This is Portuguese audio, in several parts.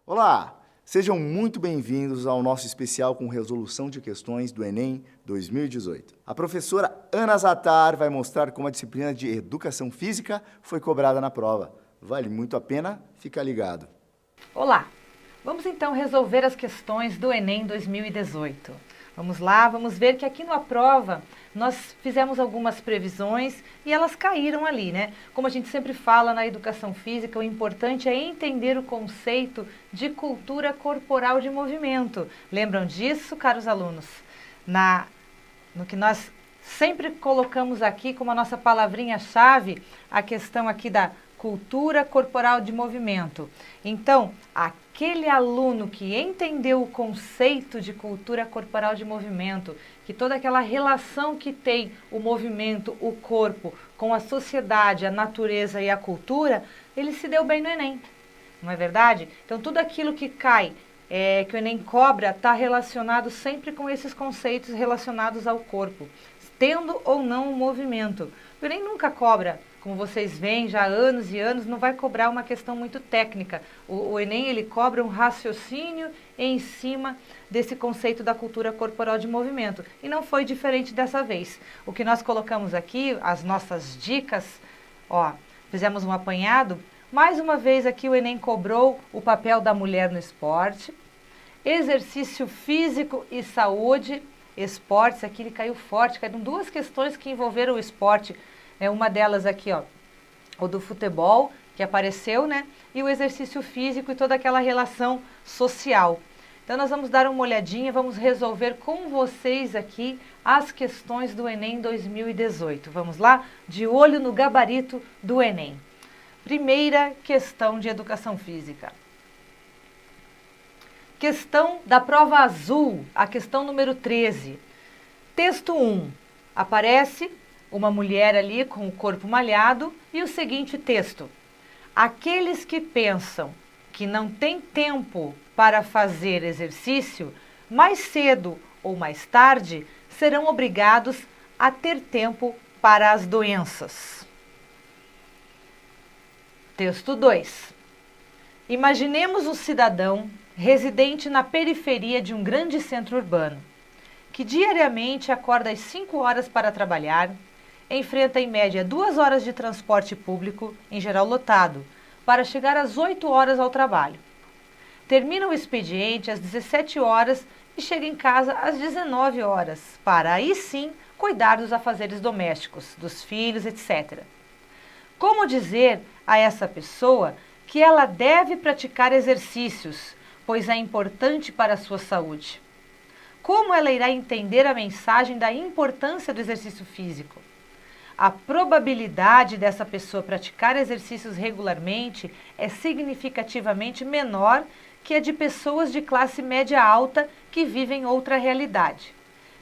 Olá, sejam muito bem-vindos ao nosso especial com resolução de questões do Enem 2018. A professora Ana Zatar vai mostrar como a disciplina de Educação Física foi cobrada na prova. Vale muito a pena ficar ligado. Olá, vamos então resolver as questões do Enem 2018. Vamos lá, vamos ver que aqui na prova nós fizemos algumas previsões e elas caíram ali, né? Como a gente sempre fala na educação física, o importante é entender o conceito de cultura corporal de movimento. Lembram disso, caros alunos? No que nós sempre colocamos aqui como a nossa palavrinha-chave, a questão aqui da cultura corporal de movimento. Então, aquele aluno que entendeu o conceito de cultura corporal de movimento, que toda aquela relação que tem o movimento, o corpo, com a sociedade, a natureza e a cultura, ele se deu bem no Enem, não é verdade? Então, tudo aquilo que cai, que o Enem cobra, está relacionado sempre com esses conceitos relacionados ao corpo, tendo ou não um movimento. O Enem nunca cobra, como vocês veem já há anos e anos, não vai cobrar uma questão muito técnica. O Enem ele cobra um raciocínio em cima desse conceito da cultura corporal de movimento. E não foi diferente dessa vez. O que nós colocamos aqui, as nossas dicas, fizemos um apanhado. Mais uma vez aqui o Enem cobrou o papel da mulher no esporte, exercício físico e saúde, esportes, aqui ele caiu forte, caíram duas questões que envolveram o esporte. Uma delas aqui, o do futebol, que apareceu, né? E o exercício físico e toda aquela relação social. Então, nós vamos dar uma olhadinha, vamos resolver com vocês aqui as questões do Enem 2018. Vamos lá? De olho no gabarito do Enem. Primeira questão de educação física. Questão da prova azul, a questão número 13. Texto 1. Aparece uma mulher ali com o corpo malhado e o seguinte texto: aqueles que pensam que não têm tempo para fazer exercício, mais cedo ou mais tarde serão obrigados a ter tempo para as doenças. Texto 2. Imaginemos um cidadão residente na periferia de um grande centro urbano, que diariamente acorda às 5 horas para trabalhar, enfrenta em média 2 horas de transporte público, em geral lotado, para chegar às 8 horas ao trabalho. Termina o expediente às 17 horas e chega em casa às 19 horas, para aí sim cuidar dos afazeres domésticos, dos filhos, etc. Como dizer a essa pessoa que ela deve praticar exercícios, pois é importante para a sua saúde? Como ela irá entender a mensagem da importância do exercício físico? A probabilidade dessa pessoa praticar exercícios regularmente é significativamente menor que a de pessoas de classe média alta que vivem outra realidade.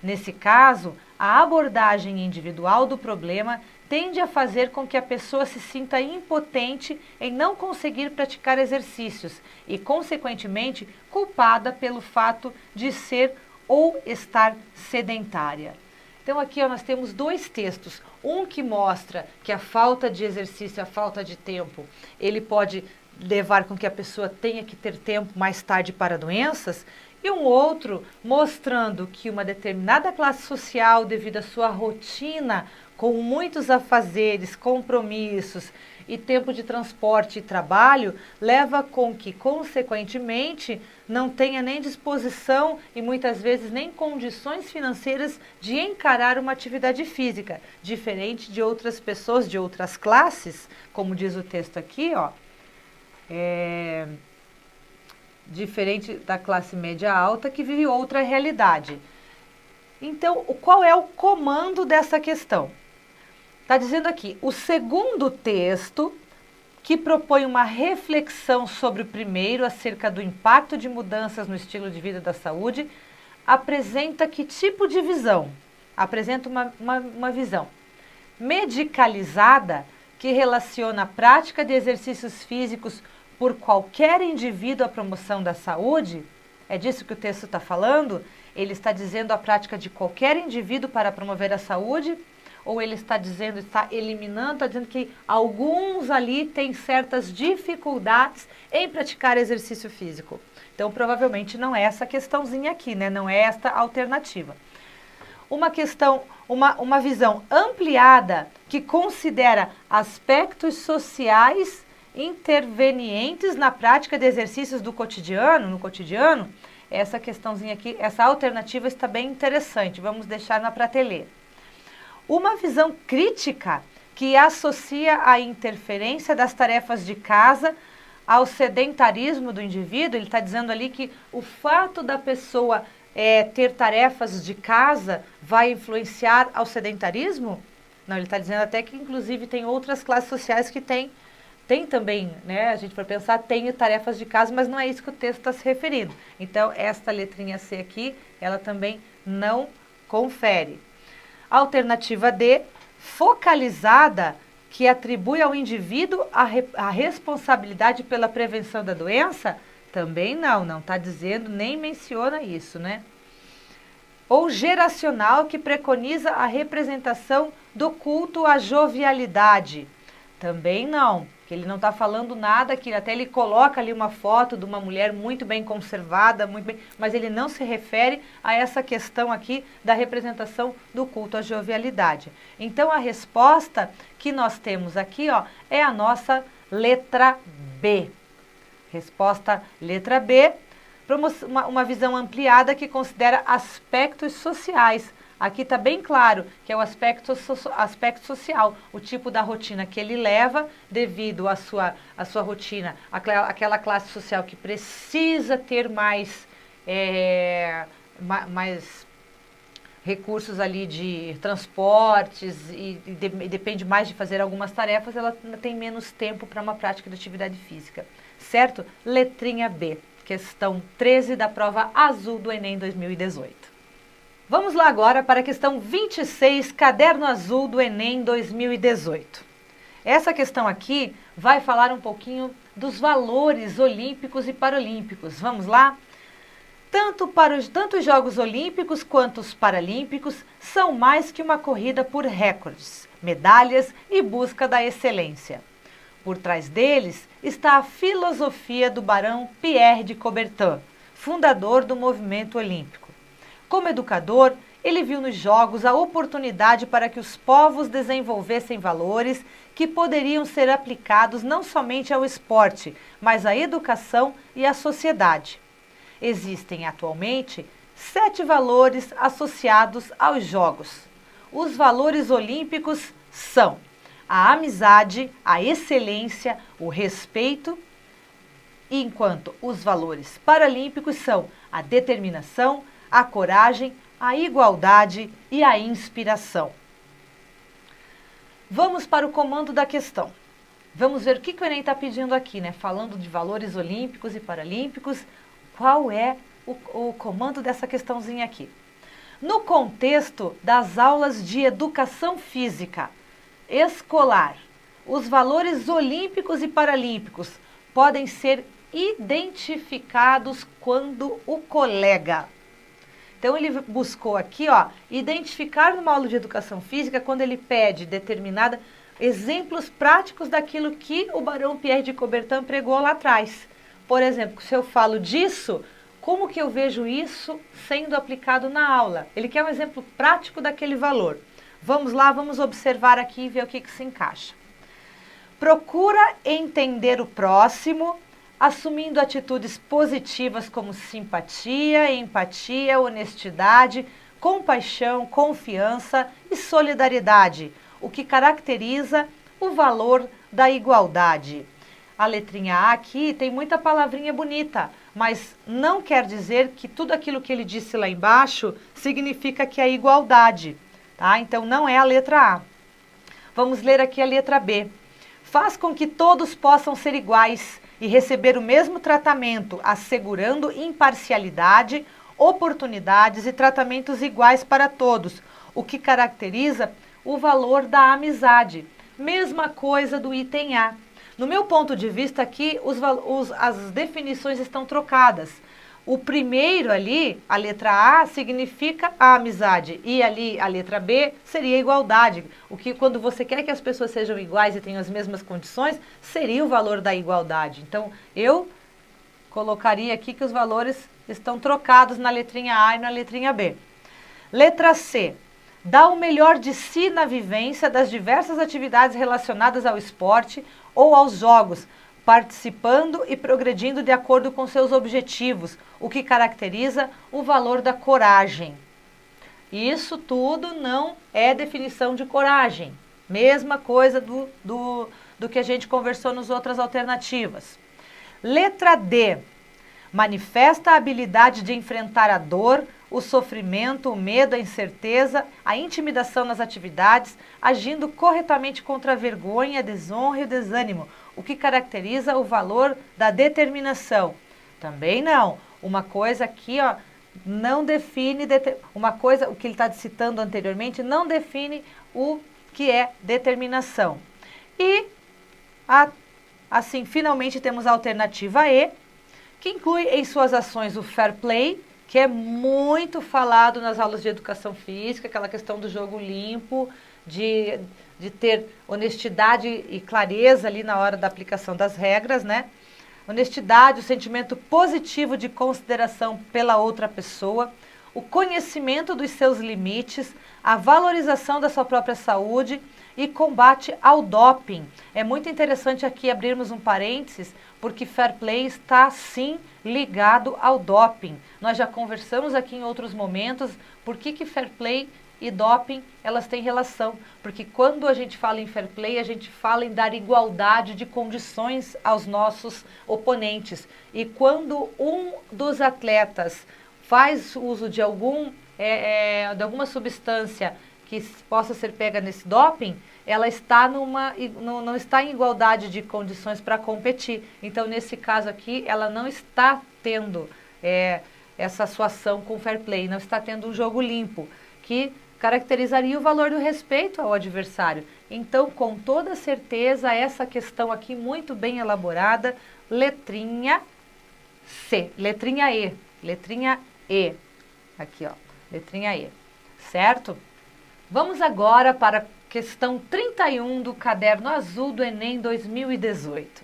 Nesse caso, a abordagem individual do problema tende a fazer com que a pessoa se sinta impotente em não conseguir praticar exercícios e, consequentemente, culpada pelo fato de ser ou estar sedentária. Então aqui nós temos 2 textos, um que mostra que a falta de exercício, a falta de tempo, ele pode levar com que a pessoa tenha que ter tempo mais tarde para doenças, e um outro mostrando que uma determinada classe social, devido à sua rotina, com muitos afazeres, compromissos e tempo de transporte e trabalho, leva com que, consequentemente, não tenha nem disposição e muitas vezes nem condições financeiras de encarar uma atividade física, diferente de outras pessoas de outras classes, como diz o texto aqui, diferente da classe média alta que vive outra realidade. Então, qual é o comando dessa questão? Está dizendo aqui, o segundo texto, que propõe uma reflexão sobre o primeiro acerca do impacto de mudanças no estilo de vida da saúde, apresenta que tipo de visão? Apresenta uma visão medicalizada que relaciona a prática de exercícios físicos por qualquer indivíduo à promoção da saúde? É disso que o texto está falando? Ele está dizendo a prática de qualquer indivíduo para promover a saúde? ou ele está dizendo, está eliminando, está dizendo que alguns ali têm certas dificuldades em praticar exercício físico. Então, provavelmente não é essa questãozinha aqui, né? Não é esta alternativa. Uma visão ampliada que considera aspectos sociais intervenientes na prática de exercícios no cotidiano, essa questãozinha aqui, essa alternativa está bem interessante, vamos deixar na prateleira. Uma visão crítica que associa a interferência das tarefas de casa ao sedentarismo do indivíduo. Ele está dizendo ali que o fato da pessoa ter tarefas de casa vai influenciar ao sedentarismo? Não, ele está dizendo até que inclusive tem outras classes sociais que tem também, né? A gente for pensar, tem tarefas de casa, mas não é isso que o texto está se referindo. Então, esta letrinha C aqui, ela também não confere. Alternativa D, focalizada, que atribui ao indivíduo a responsabilidade pela prevenção da doença, também não está dizendo, nem menciona isso, né? Ou geracional, que preconiza a representação do culto à jovialidade, também não, que ele não está falando nada, que até ele coloca ali uma foto de uma mulher muito bem conservada, mas ele não se refere a essa questão aqui da representação do culto à jovialidade. Então, a resposta que nós temos aqui, ó, é a nossa letra B. Resposta letra B, uma visão ampliada que considera aspectos sociais. Aqui está bem claro que é o aspecto social, o tipo da rotina que ele leva devido à sua rotina, aquela classe social que precisa ter mais recursos ali de transportes e depende mais de fazer algumas tarefas, ela tem menos tempo para uma prática de atividade física, certo? Letrinha B, questão 13 da prova azul do Enem 2018. Vamos lá agora para a questão 26, caderno azul do Enem 2018. Essa questão aqui vai falar um pouquinho dos valores olímpicos e paralímpicos. Vamos lá? Tanto os Jogos Olímpicos quanto os Paralímpicos são mais que uma corrida por recordes, medalhas e busca da excelência. Por trás deles está a filosofia do barão Pierre de Coubertin, fundador do movimento olímpico. Como educador, ele viu nos Jogos a oportunidade para que os povos desenvolvessem valores que poderiam ser aplicados não somente ao esporte, mas à educação e à sociedade. Existem atualmente 7 valores associados aos Jogos. Os valores olímpicos são a amizade, a excelência, o respeito, enquanto os valores paralímpicos são a determinação, a coragem, a igualdade e a inspiração. Vamos para o comando da questão. Vamos ver o que o Enem está pedindo aqui, né? Falando de valores olímpicos e paralímpicos, qual é o comando dessa questãozinha aqui? No contexto das aulas de educação física escolar, os valores olímpicos e paralímpicos podem ser identificados quando o colega... Então, ele buscou aqui, ó, identificar numa aula de educação física quando ele pede exemplos práticos daquilo que o barão Pierre de Coubertin pregou lá atrás. Por exemplo, se eu falo disso, como que eu vejo isso sendo aplicado na aula? Ele quer um exemplo prático daquele valor. Vamos lá, vamos observar aqui e ver o que se encaixa. Procura entender o próximo, assumindo atitudes positivas como simpatia, empatia, honestidade, compaixão, confiança e solidariedade, o que caracteriza o valor da igualdade. A letrinha A aqui tem muita palavrinha bonita, mas não quer dizer que tudo aquilo que ele disse lá embaixo significa que é igualdade, tá? Então não é a letra A. Vamos ler aqui a letra B. Faz com que todos possam ser iguais e receber o mesmo tratamento, assegurando imparcialidade, oportunidades e tratamentos iguais para todos, o que caracteriza o valor da amizade. Mesma coisa do item A. No meu ponto de vista aqui, as definições estão trocadas. O primeiro ali, a letra A, significa a amizade. E ali, a letra B, seria a igualdade. O que, quando você quer que as pessoas sejam iguais e tenham as mesmas condições, seria o valor da igualdade. Então, eu colocaria aqui que os valores estão trocados na letrinha A e na letrinha B. Letra C. Dá o melhor de si na vivência das diversas atividades relacionadas ao esporte ou aos jogos, participando e progredindo de acordo com seus objetivos, o que caracteriza o valor da coragem. Isso tudo não é definição de coragem. Mesma coisa do que a gente conversou nas outras alternativas. Letra D. Manifesta a habilidade de enfrentar a dor, o sofrimento, o medo, a incerteza, a intimidação nas atividades, agindo corretamente contra a vergonha, a desonra e o desânimo, o que caracteriza o valor da determinação. Também não. Uma coisa aqui, ó, não define, uma coisa, o que ele está citando anteriormente, não define o que é determinação. E, assim, finalmente temos a alternativa E, que inclui em suas ações o fair play, que é muito falado nas aulas de educação física, aquela questão do jogo limpo, de ter honestidade e clareza ali na hora da aplicação das regras, né? Honestidade, o sentimento positivo de consideração pela outra pessoa, o conhecimento dos seus limites, a valorização da sua própria saúde e combate ao doping. É muito interessante aqui abrirmos um parênteses, porque fair play está sim ligado ao doping. Nós já conversamos aqui em outros momentos por que fair play e doping, elas têm relação, porque quando a gente fala em fair play, a gente fala em dar igualdade de condições aos nossos oponentes. E quando um dos atletas faz uso de alguma substância que possa ser pega nesse doping, ela está não está em igualdade de condições para competir. Então, nesse caso aqui, ela não está tendo essa sua ação com fair play, não está tendo um jogo limpo, que caracterizaria o valor do respeito ao adversário. Então, com toda certeza, essa questão aqui muito bem elaborada, letrinha C, letrinha E, aqui ó, letrinha E, certo? Vamos agora para a questão 31 do caderno azul do Enem 2018.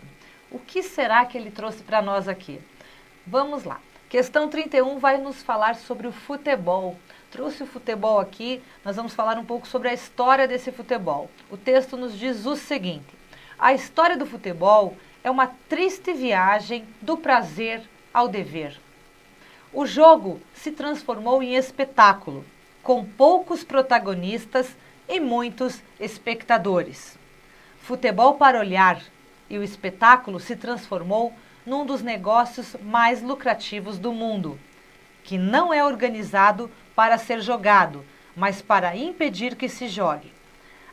O que será que ele trouxe para nós aqui? Vamos lá. Questão 31 vai nos falar sobre o futebol. Trouxe o futebol aqui, nós vamos falar um pouco sobre a história desse futebol. O texto nos diz o seguinte: a história do futebol é uma triste viagem do prazer ao dever. O jogo se transformou em espetáculo, com poucos protagonistas e muitos espectadores. Futebol para olhar, e o espetáculo se transformou num dos negócios mais lucrativos do mundo, que não é organizado para ser jogado, mas para impedir que se jogue.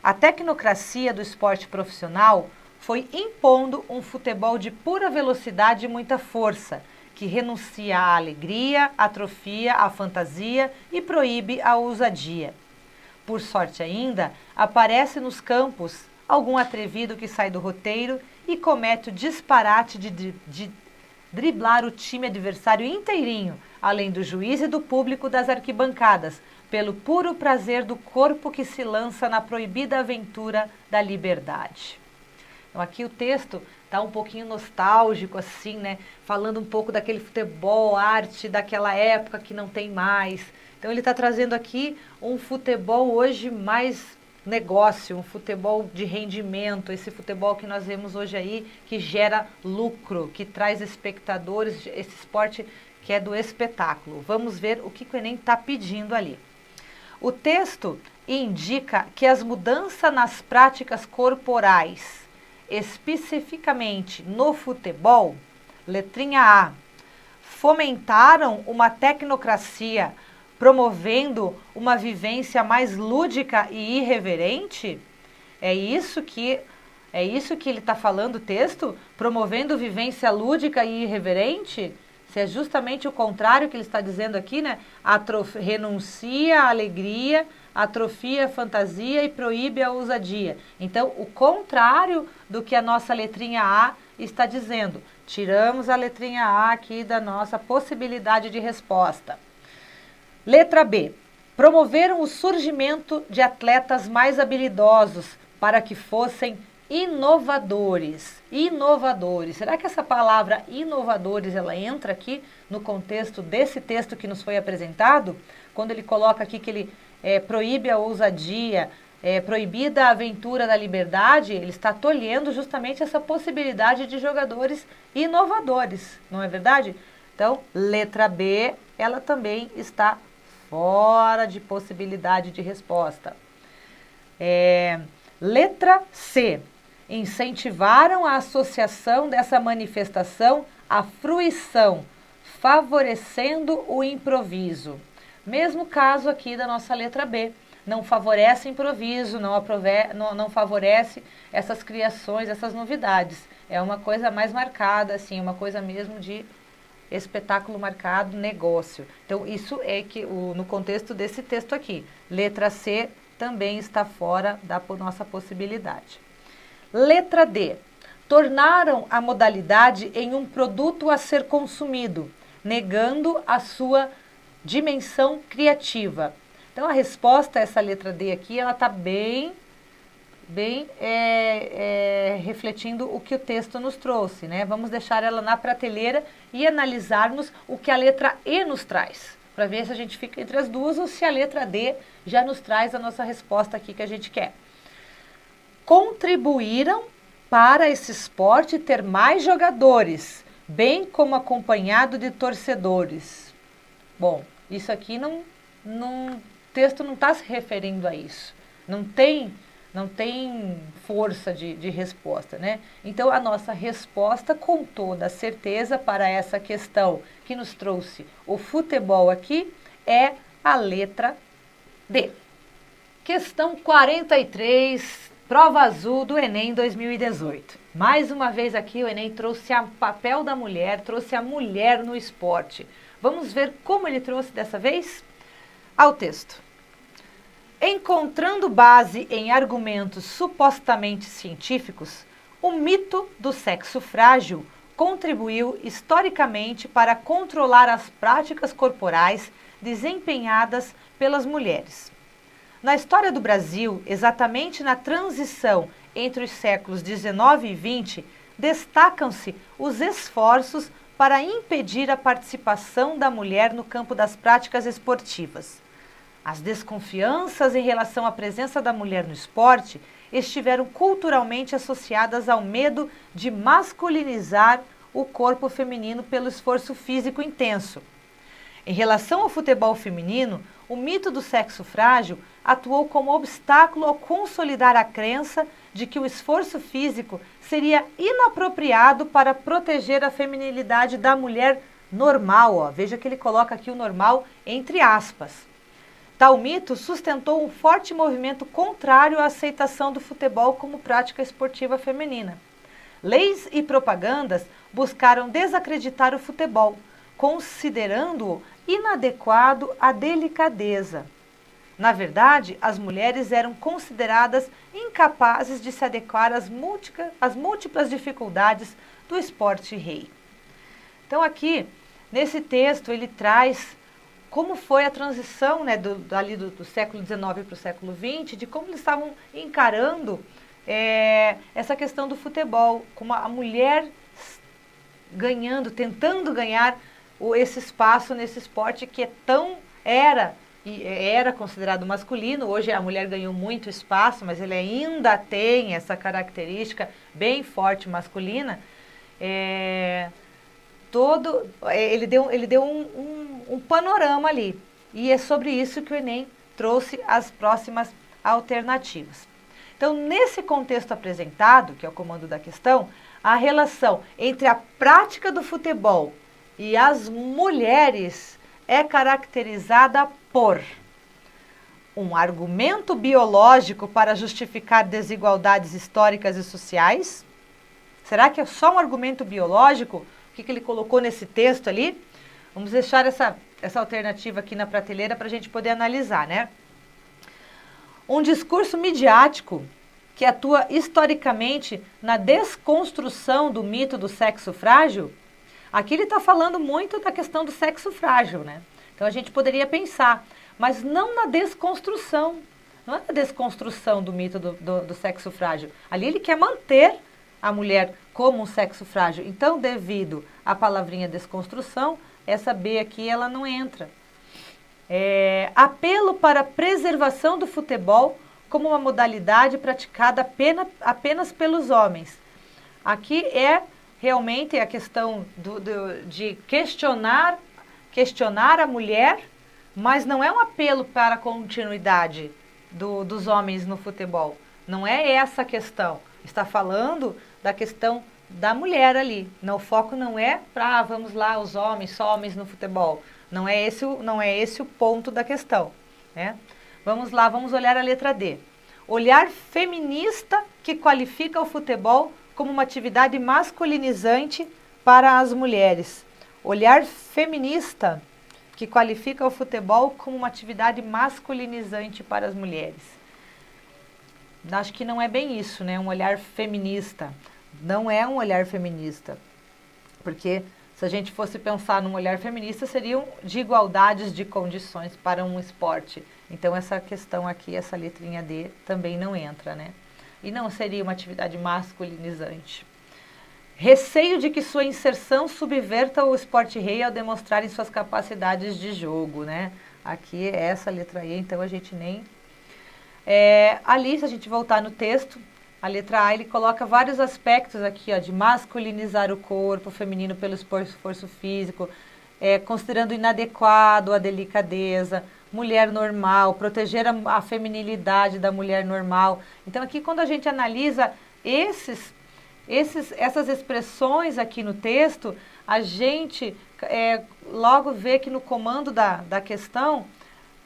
A tecnocracia do esporte profissional foi impondo um futebol de pura velocidade e muita força, que renuncia à alegria, atrofia a fantasia e proíbe a ousadia. Por sorte ainda, aparece nos campos algum atrevido que sai do roteiro e comete o disparate de driblar o time adversário inteirinho, além do juiz e do público das arquibancadas, pelo puro prazer do corpo que se lança na proibida aventura da liberdade. Então, aqui o texto está um pouquinho nostálgico, assim, né? Falando um pouco daquele futebol, arte daquela época que não tem mais. Então, ele está trazendo aqui um futebol hoje mais negócio, um futebol de rendimento, esse futebol que nós vemos hoje aí, que gera lucro, que traz espectadores, esse esporte que é do espetáculo. Vamos ver o que o Enem está pedindo ali. O texto indica que as mudanças nas práticas corporais, especificamente no futebol, letrinha A, fomentaram uma tecnocracia, promovendo uma vivência mais lúdica e irreverente? É isso que ele está falando, o texto? Promovendo vivência lúdica e irreverente? Se é justamente o contrário que ele está dizendo aqui, né? Renuncia à alegria, atrofia a fantasia e proíbe a ousadia. Então, o contrário do que a nossa letrinha A está dizendo, Tiramos a letrinha A aqui da nossa possibilidade de resposta. Letra B. Promoveram o surgimento de atletas mais habilidosos para que fossem inovadores. Inovadores. Será que essa palavra inovadores ela entra aqui no contexto desse texto que nos foi apresentado? Quando ele coloca aqui que ele proíbe a ousadia, proibida a aventura da liberdade, ele está tolhendo justamente essa possibilidade de jogadores inovadores, não é verdade? Então, letra B, ela também está fora de possibilidade de resposta. Letra C. Incentivaram a associação dessa manifestação à fruição, favorecendo o improviso. Mesmo caso aqui da nossa letra B. Não favorece improviso, não favorece essas criações, essas novidades. É uma coisa mais marcada, assim, uma coisa mesmo de espetáculo marcado, negócio. Então, isso é que no contexto desse texto aqui. Letra C também está fora da nossa possibilidade. Letra D. Tornaram a modalidade em um produto a ser consumido, negando a sua dimensão criativa. Então, a resposta a essa letra D aqui, ela está bem refletindo o que o texto nos trouxe, né? Vamos deixar ela na prateleira e analisarmos o que a letra E nos traz, para ver se a gente fica entre as duas ou se a letra D já nos traz a nossa resposta aqui que a gente quer. Contribuíram para esse esporte ter mais jogadores, bem como acompanhado de torcedores. Bom, isso aqui o texto não está se referindo a isso. Não tem força de resposta, né? Então, a nossa resposta, com toda certeza, para essa questão que nos trouxe o futebol aqui, é a letra D. Questão 43, prova azul do Enem 2018. Mais uma vez aqui o Enem trouxe o papel da mulher, trouxe a mulher no esporte. Vamos ver como ele trouxe dessa vez? Ao texto. Encontrando base em argumentos supostamente científicos, o mito do sexo frágil contribuiu historicamente para controlar as práticas corporais desempenhadas pelas mulheres. Na história do Brasil, exatamente na transição entre os séculos XIX e XX, destacam-se os esforços para impedir a participação da mulher no campo das práticas esportivas. As desconfianças em relação à presença da mulher no esporte estiveram culturalmente associadas ao medo de masculinizar o corpo feminino pelo esforço físico intenso. Em relação ao futebol feminino, o mito do sexo frágil atuou como obstáculo ao consolidar a crença de que o esforço físico seria inapropriado para proteger a feminilidade da mulher normal. Veja que ele coloca aqui o normal entre aspas. Tal mito sustentou um forte movimento contrário à aceitação do futebol como prática esportiva feminina. Leis e propagandas buscaram desacreditar o futebol, considerando-o inadequado à delicadeza. Na verdade, as mulheres eram consideradas incapazes de se adequar às múltiplas dificuldades do esporte rei. Então aqui, nesse texto, ele traz como foi a transição, né, do século XIX para o século XX, de como eles estavam encarando essa questão do futebol, como a mulher tentando ganhar esse espaço nesse esporte que era considerado masculino. Hoje a mulher ganhou muito espaço, mas ele ainda tem essa característica bem forte masculina. Ele deu um panorama ali. E é sobre isso que o Enem trouxe as próximas alternativas. Então, nesse contexto apresentado, que é o comando da questão, a relação entre a prática do futebol e as mulheres é caracterizada por um argumento biológico para justificar desigualdades históricas e sociais. Será que é só um argumento biológico? O que ele colocou nesse texto ali? Vamos deixar essa alternativa aqui na prateleira para a gente poder analisar, né? Um discurso midiático que atua historicamente na desconstrução do mito do sexo frágil, aqui ele está falando muito da questão do sexo frágil, né? Então a gente poderia pensar, mas não na desconstrução, não é na desconstrução do mito do sexo frágil. Ali ele quer manter a mulher como um sexo frágil. Então, devido à palavrinha desconstrução, essa B aqui ela não entra. Apelo para a preservação do futebol como uma modalidade praticada apenas pelos homens. Aqui é realmente a questão de questionar a mulher, mas não é um apelo para a continuidade dos homens no futebol. Não é essa a questão. Está falando da questão da mulher ali. O foco não é para, vamos lá, os homens, só homens no futebol. Não é esse o ponto da questão, né? Vamos lá, vamos olhar a letra D. Olhar feminista que qualifica o futebol como uma atividade masculinizante para as mulheres. Olhar feminista que qualifica o futebol como uma atividade masculinizante para as mulheres. Acho que não é bem isso, né? Um olhar feminista. Não é um olhar feminista. Porque se a gente fosse pensar num olhar feminista, seriam de igualdades de condições para um esporte. Então, essa questão aqui, essa letrinha D, também não entra, né? E não seria uma atividade masculinizante. Receio de que sua inserção subverta o esporte rei ao demonstrarem suas capacidades de jogo, né? Aqui é essa letra E, então a gente nem... ali, se a gente voltar no texto, a letra A, ele coloca vários aspectos aqui, ó, de masculinizar o corpo feminino pelo esforço físico, considerando inadequado a delicadeza, mulher normal, proteger a feminilidade da mulher normal. Então, aqui, quando a gente analisa essas expressões aqui no texto, a gente logo vê que no comando da questão,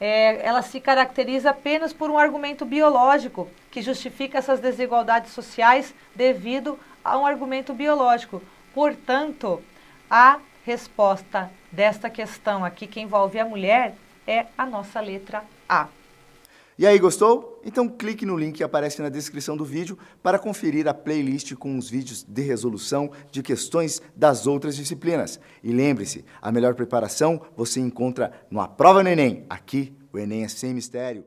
ela se caracteriza apenas por um argumento biológico que justifica essas desigualdades sociais devido a um argumento biológico. Portanto, a resposta desta questão aqui que envolve a mulher é a nossa letra A. E aí, gostou? Então clique no link que aparece na descrição do vídeo para conferir a playlist com os vídeos de resolução de questões das outras disciplinas. E lembre-se, a melhor preparação você encontra no A Prova no Enem. Aqui, o Enem é sem mistério.